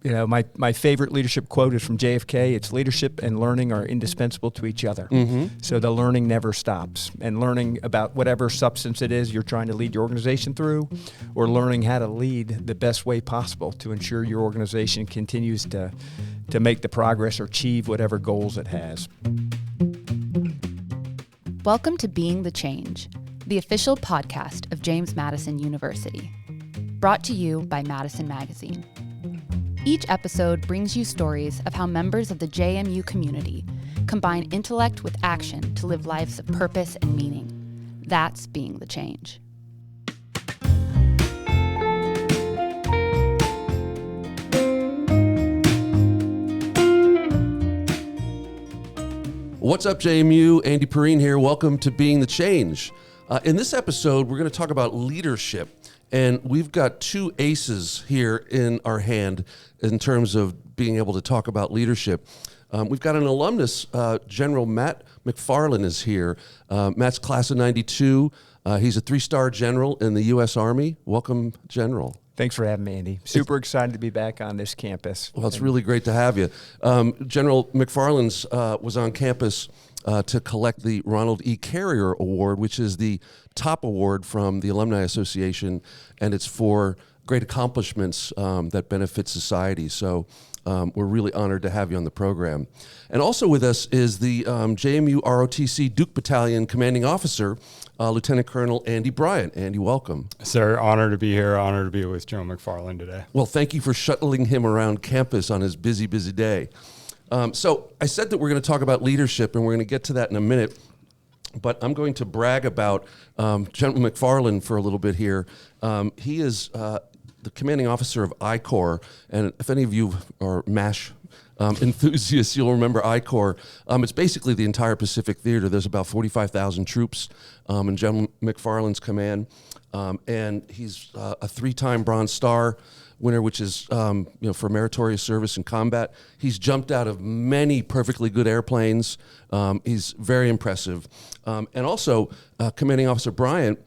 my favorite leadership quote is from JFK. It's leadership and learning are indispensable to each other. So the learning never stops. And learning about whatever substance it is you're trying to lead your organization through, or learning how to lead the best way possible to ensure your organization continues to make the progress or achieve whatever goals it has. Welcome to Being the Change, the official podcast of James Madison University. Brought to you by Madison Magazine. Each episode brings you stories of how members of the JMU community combine intellect with action to live lives of purpose and meaning. That's being the change. What's up, JMU? Andy Perrine here. Welcome to Being the Change. In this episode, we're going to talk about leadership. And we've got two aces here in our hand in terms of being able to talk about leadership. We've got an alumnus, General Matt McFarland is here. Matt's class of 92. He's a 3-star general in the U.S. Army. Welcome, General. Thanks for having me, Andy. Super excited to be back on this campus. Well, it's really great to have you. General McFarland's was on campus to collect the Ronald E. Carrier Award, which is the top award from the Alumni Association, and it's for great accomplishments that benefit society. So we're really honored to have you on the program. And also with us is the JMU ROTC Duke Battalion Commanding Officer, Lieutenant Colonel Andy Bryant. Andy, welcome. Sir, honor to be here. Honor to be with General McFarland today. Well, thank you for shuttling him around campus on his busy, busy day. So I said that we're going to talk about leadership, and we're going to get to that in a minute. But I'm going to brag about General McFarland for a little bit here. He is the commanding officer of I Corps, and if any of you are MASH enthusiasts, you'll remember I Corps. It's basically the entire Pacific Theater. There's about 45,000 troops in General McFarland's command, and he's a 3-time Bronze Star winner, which is for meritorious service in combat. He's jumped out of many perfectly good airplanes. He's very impressive. And also, Commanding Officer Bryant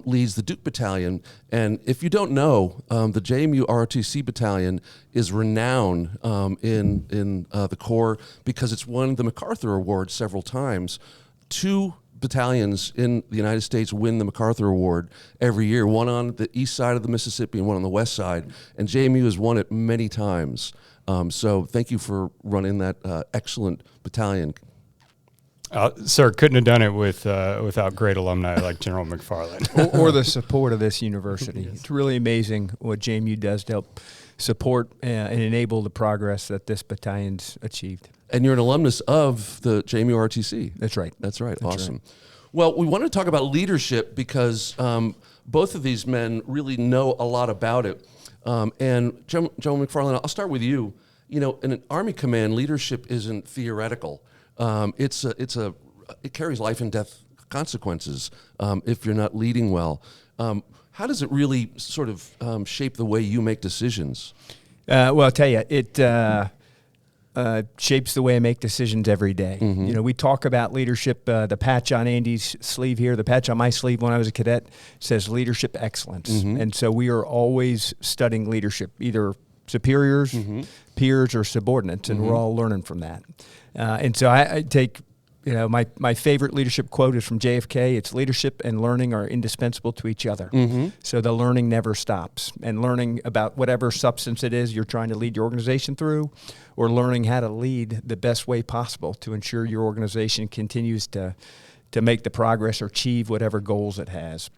leads the Duke Battalion. And if you don't know, the JMU ROTC Battalion is renowned in the Corps because it's won the MacArthur Award several times. 2 battalions in the United States win the MacArthur Award every year, one on the east side of the Mississippi and one on the west side, and JMU has won it many times. So thank you for running that excellent battalion. Sir, couldn't have done it without great alumni like General McFarland. or the support of this university. Yes. It's really amazing what JMU does to help support and enable the progress that this battalion's achieved. And you're an alumnus of the JMU ROTC. That's right. That's right. That's awesome. Right. Well, we want to talk about leadership because both of these men really know a lot about it. And General McFarland, I'll start with you. You know, in an Army command, leadership isn't theoretical. It carries life and death consequences if you're not leading well. How does it really sort of shape the way you make decisions? Well, I'll tell you, it shapes the way I make decisions every day. Mm-hmm. You know, we talk about leadership. The patch on Andy's sleeve here, the patch on my sleeve when I was a cadet says leadership excellence. Mm-hmm. And so we are always studying leadership, either superiors, Mm-hmm. peers, or subordinates, and Mm-hmm. we're all learning from that. And so I take, my favorite leadership quote is from JFK. It's leadership and learning are indispensable to each other. Mm-hmm. So the learning never stops. And learning about whatever substance it is you're trying to lead your organization through, or learning how to lead the best way possible to ensure your organization continues to make the progress or achieve whatever goals it has.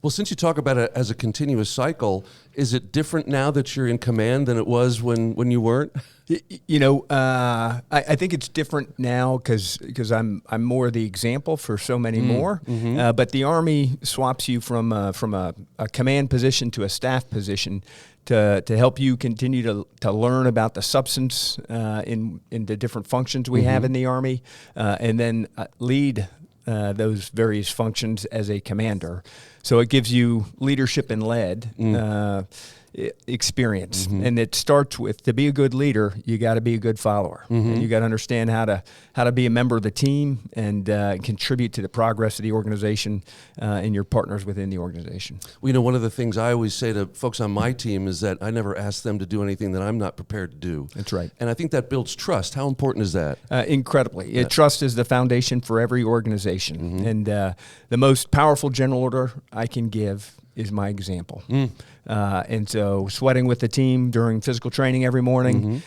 Well, since you talk about it as a continuous cycle, is it different now that you're in command than it was when you weren't? I think it's different now because I'm more the example for so many more. Mm-hmm. But the Army swaps you from a command position to a staff position to help you continue to learn about the substance in the different functions we have in the Army, and then lead those various functions as a commander. So it gives you leadership and led experience. And it starts with, to be a good leader, you got to be a good follower. And you got to understand how to be a member of the team and contribute to the progress of the organization and your partners within the organization. Well, one of the things I always say to folks on my team is that I never ask them to do anything that I'm not prepared to do. That's right. And I think that builds trust. How important is that? Incredibly. Trust is the foundation for every organization. And the most powerful general order I can give is my example. And so sweating with the team during physical training every morning,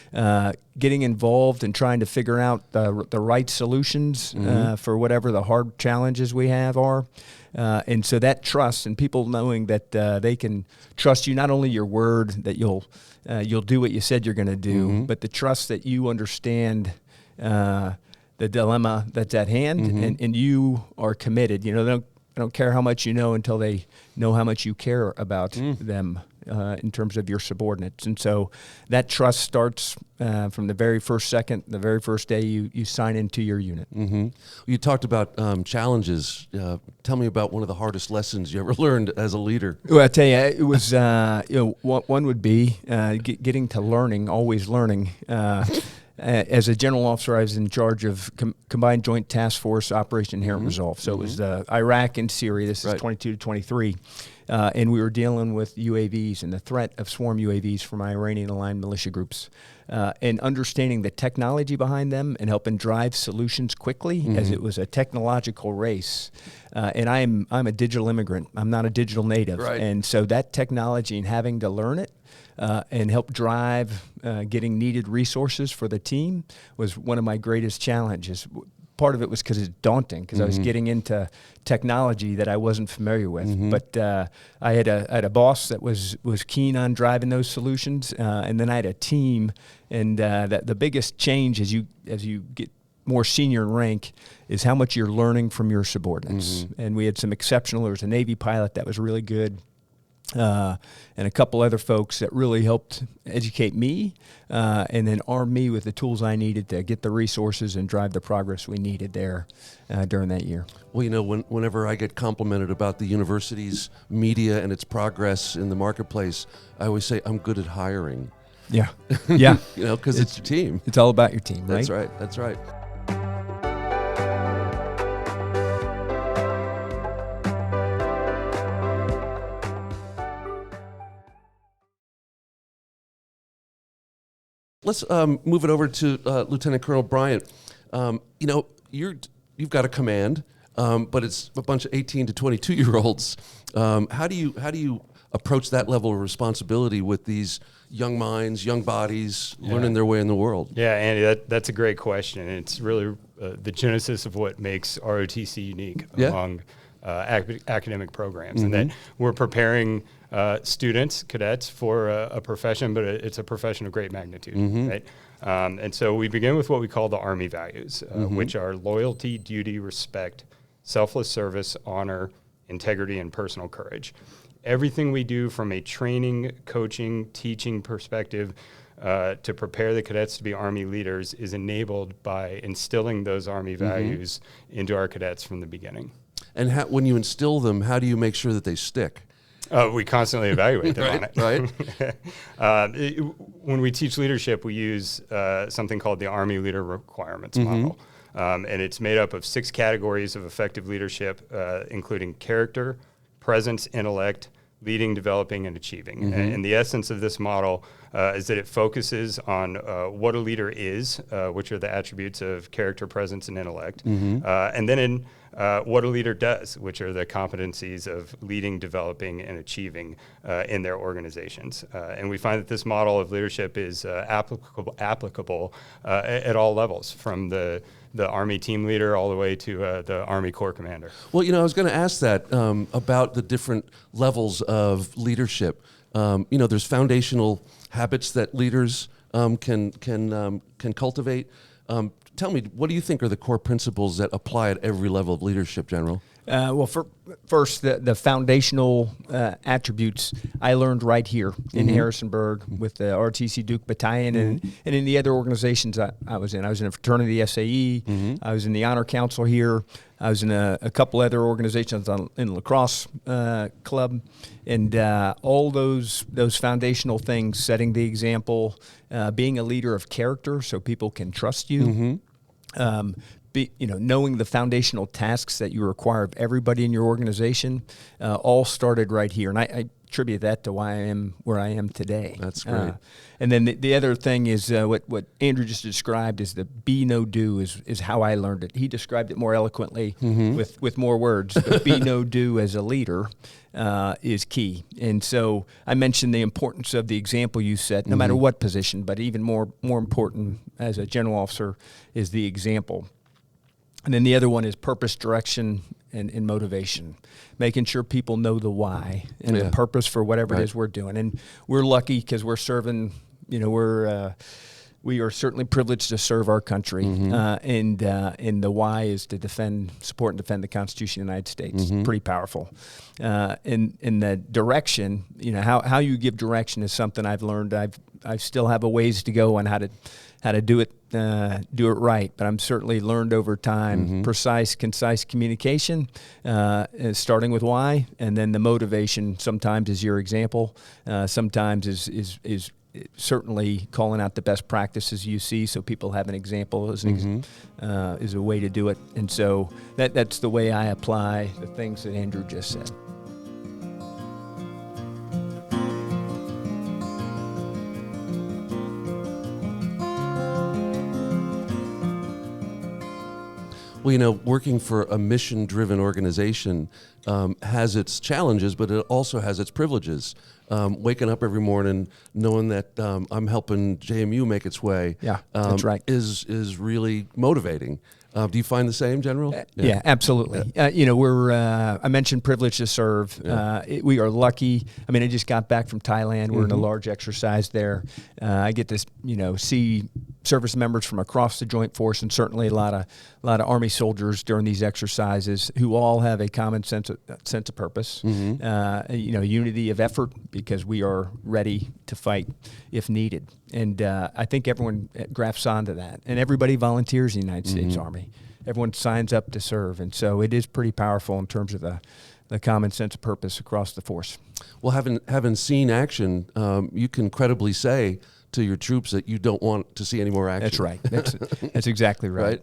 getting involved and trying to figure out the right solutions for whatever the hard challenges we have are. And so that trust and people knowing that they can trust you, not only your word that you'll do what you said you're going to do, but the trust that you understand the dilemma that's at hand and you are committed. They don't care how much you know until they know how much you care about them in terms of your subordinates. And so that trust starts from the very first second, the very first day you sign into your unit. You talked about challenges. Tell me about one of the hardest lessons you ever learned as a leader. Well, I tell you, it was, one would be getting to always learning. As a general officer, I was in charge of Combined Joint Task Force Operation Inherent Resolve. So it was Iraq and Syria. This is 22 to 23. And we were dealing with UAVs and the threat of swarm UAVs from Iranian-aligned militia groups. And understanding the technology behind them and helping drive solutions quickly as it was a technological race. And I'm a digital immigrant. I'm not a digital native. Right. And so that technology and having to learn it and help drive getting needed resources for the team was one of my greatest challenges. Part of it was because it's daunting, because I was getting into technology that I wasn't familiar with. But I had a boss that was keen on driving those solutions, and then I had a team. And that the biggest change as you get more senior in rank is how much you're learning from your subordinates. And we had some exceptional. There was a Navy pilot that was really good. And a couple other folks that really helped educate me and then arm me with the tools I needed to get the resources and drive the progress we needed there during that year. Well, whenever I get complimented about the university's media and its progress in the marketplace, I always say I'm good at hiring. Yeah. Yeah. Because it's your team. It's all about your team, right? That's right. That's right. Let's move it over to Lieutenant Colonel Bryant. You've got a command, but it's a bunch of 18 to 22-year-olds. How do you approach that level of responsibility with these young minds, young bodies, learning their way in the world? Yeah, Andy, that's a great question. And it's really the genesis of what makes ROTC unique among academic programs, and that we're preparing students, cadets, for a profession, but it's a profession of great magnitude, right? And so we begin with what we call the Army values, which are loyalty, duty, respect, selfless service, honor, integrity, and personal courage. Everything we do from a training, coaching, teaching perspective to prepare the cadets to be Army leaders is enabled by instilling those Army values into our cadets from the beginning. And when you instill them, how do you make sure that they stick? We constantly evaluate them on it. Right. When we teach leadership, we use something called the Army Leader Requirements Model. And it's made up of 6 categories of effective leadership, including character, presence, intellect, leading, developing, and achieving. And the essence of this model is that it focuses on what a leader is, which are the attributes of character, presence, and intellect, and then in what a leader does, which are the competencies of leading, developing, and achieving in their organizations. And we find that this model of leadership is applicable at all levels, from the Army team leader all the way to the Army Corps commander. Well, I was going to ask that about the different levels of leadership. There's foundational habits that leaders can cultivate. Tell me, what do you think are the core principles that apply at every level of leadership, General? First, the foundational attributes I learned right here in Harrisonburg with the ROTC Duke Battalion and in the other organizations I was in. I was in a fraternity SAE. I was in the Honor Council here. I was in a couple other organizations in lacrosse club, and all those foundational things, setting the example, being a leader of character so people can trust you. Knowing the foundational tasks that you require of everybody in your organization, all started right here. And I attribute that to why I am where I am today. That's great. And then the other thing is what Andrew just described is the be, no, do is how I learned it. He described it more eloquently with more words. But be, no, do as a leader is key. And so I mentioned the importance of the example you set, no matter what position, but even more important as a general officer is the example. And then the other one is purpose, direction, and motivation, making sure people know the why and the purpose for whatever it is we're doing. And we're lucky because we're serving, we are certainly privileged to serve our country. And the why is to support and defend the Constitution of the United States. Pretty powerful. In the direction, how you give direction is something I've learned. I still have a ways to go on how to do it right, but I'm certainly learned over time. Precise, concise communication, starting with why, and then the motivation sometimes is your example, sometimes is certainly calling out the best practices you see so people have an example is a way to do it. And so that's the way I apply the things that Andrew just said. Well, working for a mission-driven organization has its challenges, but it also has its privileges. Waking up every morning knowing that I'm helping JMU make its way that's right. is really motivating. Do you find the same, General? Yeah, absolutely. We're I mentioned privilege to serve. We are lucky. I mean, I just got back from Thailand. We're in a large exercise there. I get to see service members from across the Joint Force, and certainly a lot of Army soldiers during these exercises who all have a common sense of purpose. Unity of effort because we are ready to fight if needed. And I think everyone grafts onto that, and everybody volunteers in the United States Army. Everyone signs up to serve, and so it is pretty powerful in terms of the common sense of purpose across the force. Well, having seen action, you can credibly say to your troops that you don't want to see any more action. That's right. That's exactly right.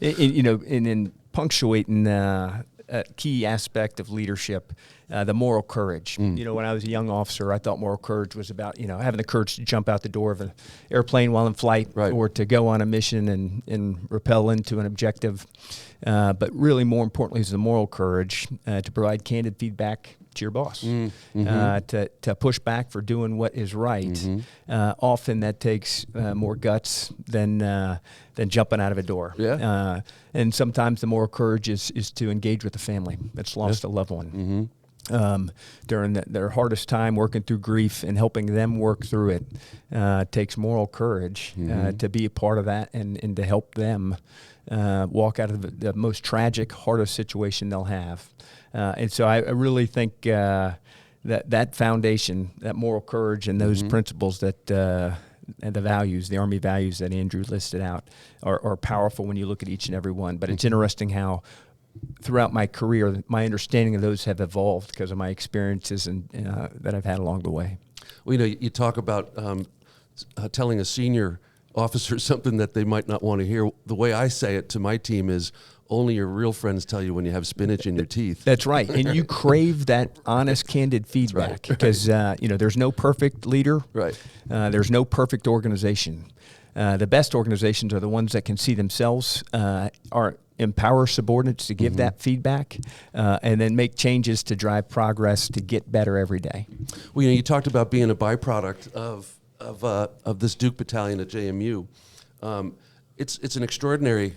In punctuating a key aspect of leadership, the moral courage. When I was a young officer, I thought moral courage was about having the courage to jump out the door of an airplane while in flight, or to go on a mission and rappel into an objective. But really, more importantly, is the moral courage to provide candid feedback to your boss, to push back for doing what is right. Often that takes more guts than jumping out of a door. And sometimes the moral courage is to engage with the family that's lost a loved one. During their hardest time working through grief and helping them work through it takes moral courage to be a part of that and to help them walk out of the most tragic, hardest situation they'll have. And so I really think that foundation, that moral courage and those principles that and the values, the Army values that Andrew listed out are powerful when you look at each and every one. But it's interesting how throughout my career, my understanding of those have evolved because of my experiences and that I've had along the way. Well, you talk about telling a senior officer something that they might not want to hear. The way I say it to my team is, only your real friends tell you when you have spinach in your teeth. That's right. And you crave that honest, candid feedback because, there's no perfect leader. There's no perfect organization. The best organizations are the ones that can see themselves, empower subordinates to give that feedback, and then make changes to drive progress to get better every day. Well, you talked about being a byproduct of this Duke Battalion at JMU. It's an extraordinary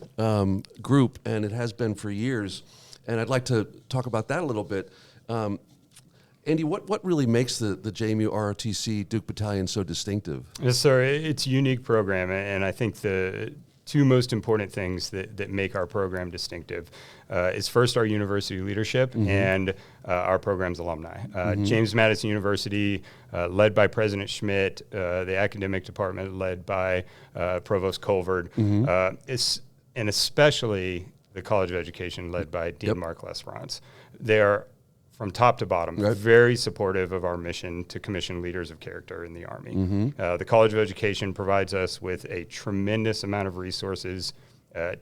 group, and it has been for years. And I'd like to talk about that a little bit. Andy, what really makes the JMU ROTC Duke Battalion so distinctive? Yes, sir. It's a unique program, and I think two most important things that make our program distinctive is first our university leadership and our program's alumni. James Madison University, led by President Schmidt, the academic department led by Provost Colvard, and especially the College of Education led by Dean Mark Lesperance. They are, from top to bottom, very supportive of our mission to commission leaders of character in the Army. The College of Education provides us with a tremendous amount of resources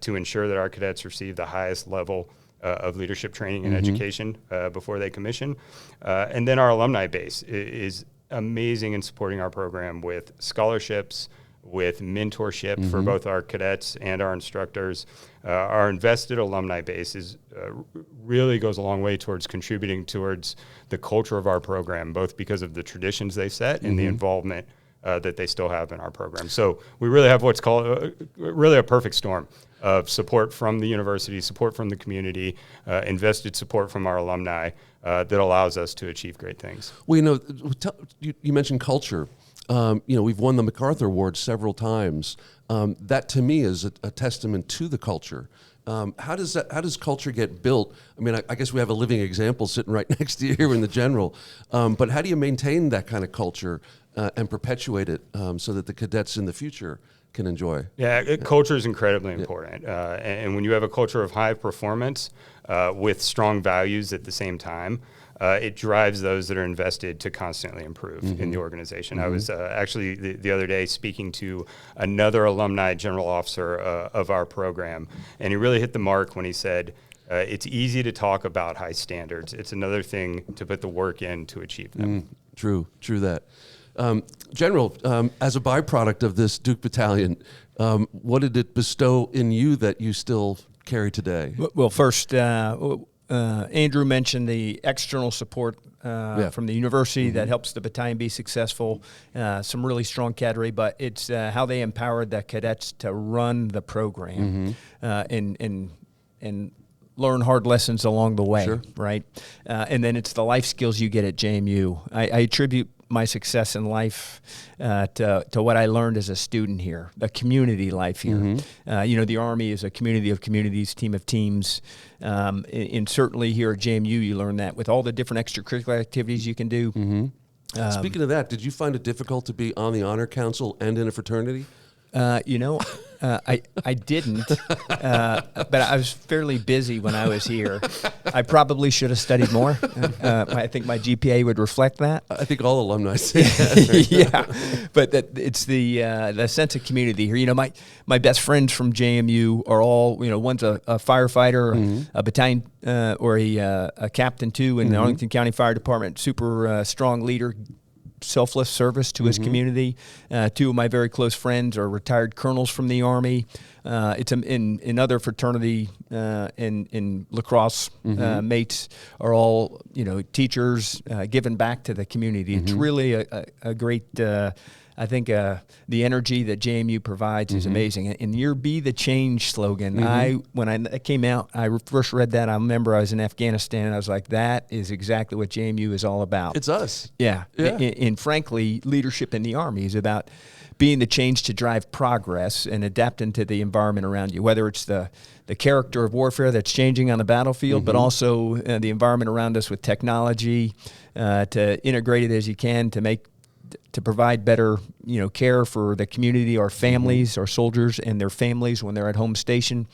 to ensure that our cadets receive the highest level of leadership training and education before they commission. And then our alumni base is amazing in supporting our program with scholarships, with mentorship for both our cadets and our instructors. Our invested alumni base really goes a long way towards contributing towards the culture of our program, both because of the traditions they set and the involvement that they still have in our program. So we really have what's called really a perfect storm of support from the university, support from the community, invested support from our alumni that allows us to achieve great things. Well, you mentioned culture. We've won the MacArthur Award several times. That to me is a testament to the culture. How does culture get built? I mean, I guess we have a living example sitting right next to you here in the general. But how do you maintain that kind of culture and perpetuate it so that the cadets in the future can enjoy? Yeah, culture is incredibly important. And when you have a culture of high performance with strong values at the same time, it drives those that are invested to constantly improve in the organization. I was actually the other day speaking to another alumni general officer of our program, and he really hit the mark when he said, it's easy to talk about high standards. It's another thing to put the work in to achieve them. True that. General, as a byproduct of this Duke Battalion, what did it bestow in you that you still carry today? Well, first, Andrew mentioned the external support from the university that helps the battalion be successful. Some really strong cadre, but it's how they empowered the cadets to run the program and learn hard lessons along the way, right? And then it's the life skills you get at JMU. I attribute my success in life to what I learned as a student here, the community life here. The Army is a community of communities, team of teams, and certainly here at JMU you learn that with all the different extracurricular activities you can do. Speaking of that, did you find it difficult to be on the Honor Council and in a fraternity? I didn't, but I was fairly busy when I was here. I probably should have studied more. I think my GPA would reflect that. I think all alumni say that. Yeah, but it's the sense of community here. My best friends from JMU are all, one's a firefighter, a battalion or a captain too in the Arlington County Fire Department, super strong leader, selfless service to his community. Two of my very close friends are retired colonels from the Army. It's in other fraternity in lacrosse mates are all teachers giving back to the community. It's really a great. I think the energy that JMU provides is amazing. And your "Be the Change" slogan, when I came out, I first read that. I remember I was in Afghanistan, and I was like, that is exactly what JMU is all about. It's us. Yeah. And frankly, leadership in the Army is about being the change to drive progress and adapting to the environment around you, whether it's the character of warfare that's changing on the battlefield, but also the environment around us with technology, to integrate it as you can to provide better, care for the community, our families, our soldiers and their families when they're at home station.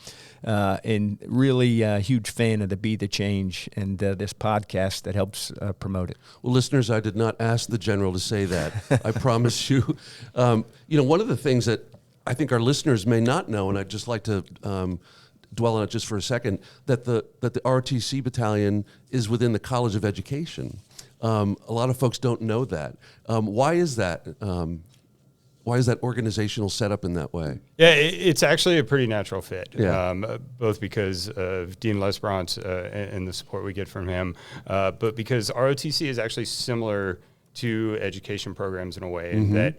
And really a huge fan of the Be the Change and this podcast that helps promote it. Well, listeners, I did not ask the general to say that. I promise you. One of the things that I think our listeners may not know, and I'd just like to dwell on it just for a second, that the ROTC battalion is within the College of Education. A lot of folks don't know that. Why is that? Why is that organizational set up in that way? Yeah, it's actually a pretty natural fit, Yeah. Both because of Dean Lesperance and the support we get from him, but because ROTC is actually similar to education programs in a way in that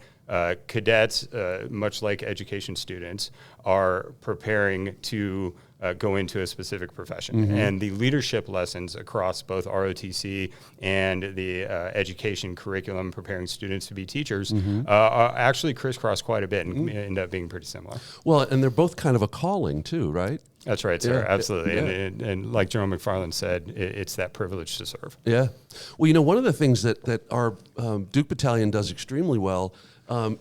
cadets, much like education students, are preparing to go into a specific profession. And the leadership lessons across both ROTC and the education curriculum preparing students to be teachers are actually crisscross quite a bit and end up being pretty similar. Well, and they're both kind of a calling too, right? That's right, sir. Yeah. Absolutely. Yeah. And like General McFarland said, it's that privilege to serve. Yeah. Well, one of the things that our Duke Battalion does extremely well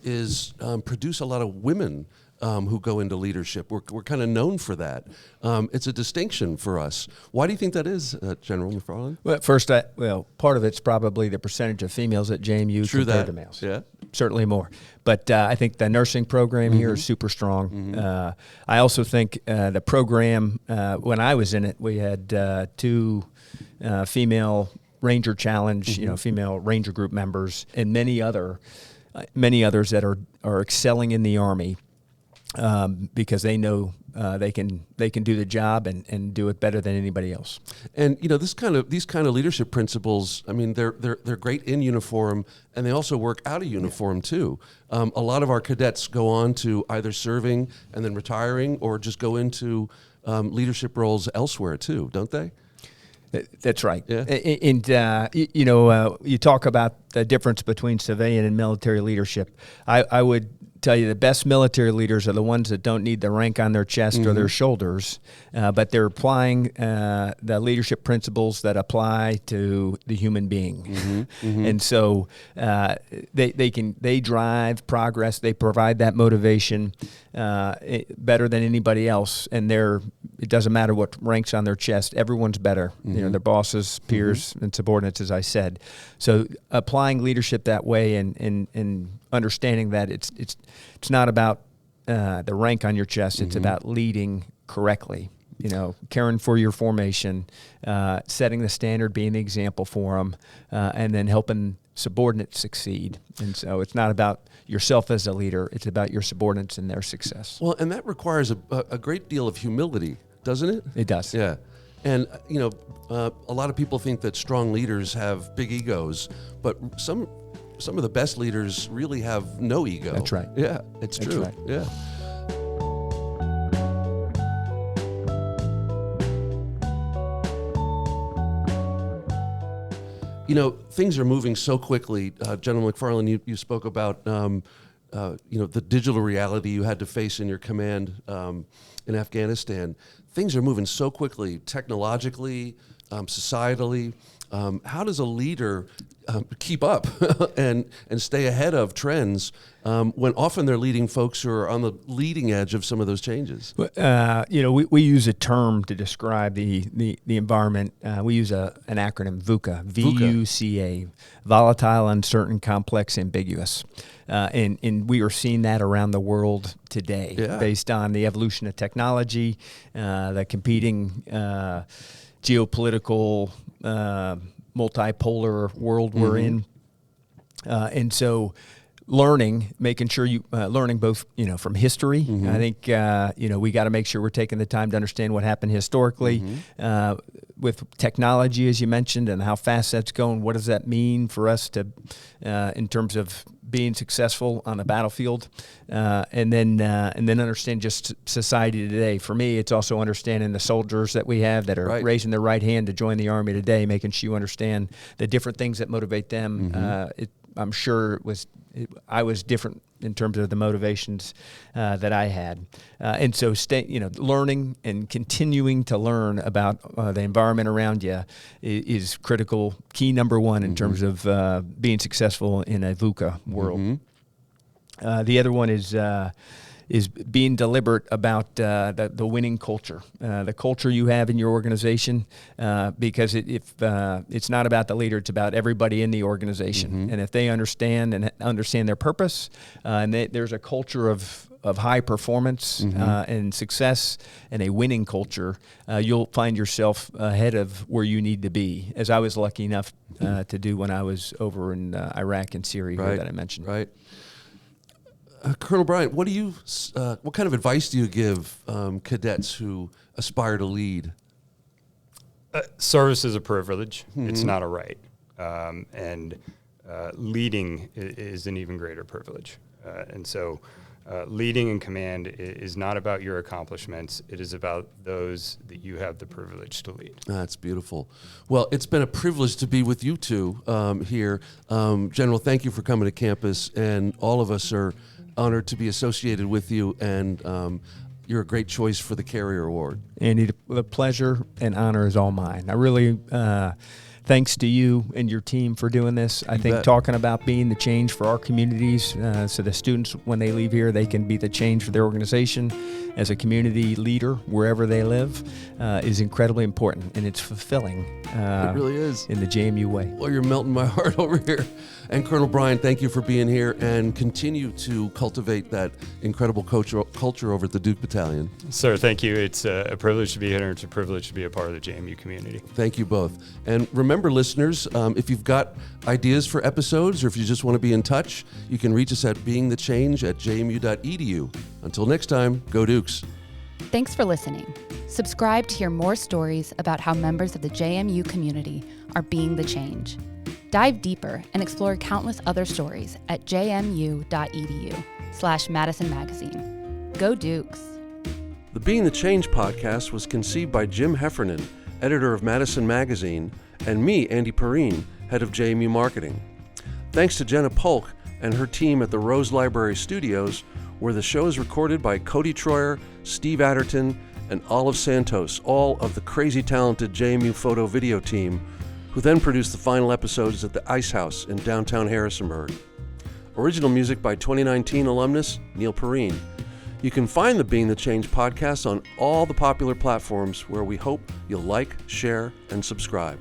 is produce a lot of women who go into leadership. We're kind of known for that. It's a distinction for us. Why do you think that is, General McFarland? Well, first, part of it's probably the percentage of females at JMU compared to males. Yeah. Certainly more. But I think the nursing program here is super strong. I also think the program, when I was in it, we had 2 female Ranger Challenge, female Ranger group members, and many others that are excelling in the Army. Because they know they can do the job and do it better than anybody else. And these kind of leadership principles, I mean, they're great in uniform, and they also work out of uniform too. A lot of our cadets go on to either serving and then retiring, or just go into leadership roles elsewhere too, don't they? That's right. Yeah. And you talk about the difference between civilian and military leadership. I would tell you the best military leaders are the ones that don't need the rank on their chest or their shoulders, but they're applying the leadership principles that apply to the human being. And so they drive progress. They provide that motivation better than anybody else. And it doesn't matter what ranks on their chest. Everyone's better. Their bosses, peers, and subordinates, as I said. So applying leadership that way and understanding that it's not about the rank on your chest. It's about leading correctly. Caring for your formation, setting the standard, being the example for them, and then helping subordinates succeed. And so it's not about yourself as a leader. It's about your subordinates and their success. Well, and that requires a great deal of humility, doesn't it? It does. Yeah. And, a lot of people think that strong leaders have big egos, but some of the best leaders really have no ego. That's right. Yeah, it's That's true. right. Yeah. Things are moving so quickly. General McFarland, you spoke about, the digital reality you had to face in your command in Afghanistan. Things are moving so quickly, technologically, societally. How does a leader keep up and stay ahead of trends when often they're leading folks who are on the leading edge of some of those changes? We use a term to describe the environment. We use an acronym, VUCA, VUCA, volatile, uncertain, complex, ambiguous. And we are seeing that around the world today based on the evolution of technology, the competing geopolitical multipolar world we're in. And so making sure learning both, from history. I think, we got to make sure we're taking the time to understand what happened historically with technology, as you mentioned, and how fast that's going. What does that mean for us to, in terms of being successful on the battlefield, and then understand just society today. For me, it's also understanding the soldiers that we have that are raising their right hand to join the Army today, making sure you understand the different things that motivate them. I'm sure I was different in terms of the motivations that I had, and so learning and continuing to learn about the environment around you is critical. Key number one in terms of being successful in a VUCA world. The other one is being deliberate about the winning culture, the culture you have in your organization, because if it's not about the leader, it's about everybody in the organization. And if they understand their purpose, and there's a culture of high performance and success and a winning culture, you'll find yourself ahead of where you need to be, as I was lucky enough to do when I was over in Iraq and Syria here that I mentioned. Right. Colonel Bryant, what kind of advice do you give cadets who aspire to lead? Service is a privilege. It's not a right. And leading is an even greater privilege. And so leading in command is not about your accomplishments. It is about those that you have the privilege to lead. That's beautiful. Well, it's been a privilege to be with you two here. General, thank you for coming to campus, and all of us are honored to be associated with you, and you're a great choice for the Carrier Award. Andy, the pleasure and honor is all mine. I really, thanks to you and your team for doing this. I think talking about being the change for our communities, so the students, when they leave here, they can be the change for their organization as a community leader wherever they live, is incredibly important, and it's fulfilling. It really is. In the JMU way. Well, you're melting my heart over here. And Colonel Brian, thank you for being here, and continue to cultivate that incredible culture over at the Duke Battalion. Sir, thank you. It's a privilege to be here, and it's a privilege to be a part of the JMU community. Thank you both. And remember, listeners, if you've got ideas for episodes, or if you just want to be in touch, you can reach us at beingthechange@jmu.edu. Until next time, go Dukes. Thanks for listening. Subscribe to hear more stories about how members of the JMU community are being the change. Dive deeper and explore countless other stories at jmu.edu/Madison Magazine. Go Dukes! The Being the Change podcast was conceived by Jim Heffernan, editor of Madison Magazine, and me, Andy Perrine, head of JMU Marketing. Thanks to Jenna Polk and her team at the Rose Library Studios, where the show is recorded by Cody Troyer, Steve Adderton, and Olive Santos, all of the crazy talented JMU photo video team, who then produced the final episodes at the Ice House in downtown Harrisonburg. Original music by 2019 alumnus Neil Perrine. You can find the Being the Change podcast on all the popular platforms, where we hope you'll like, share, and subscribe.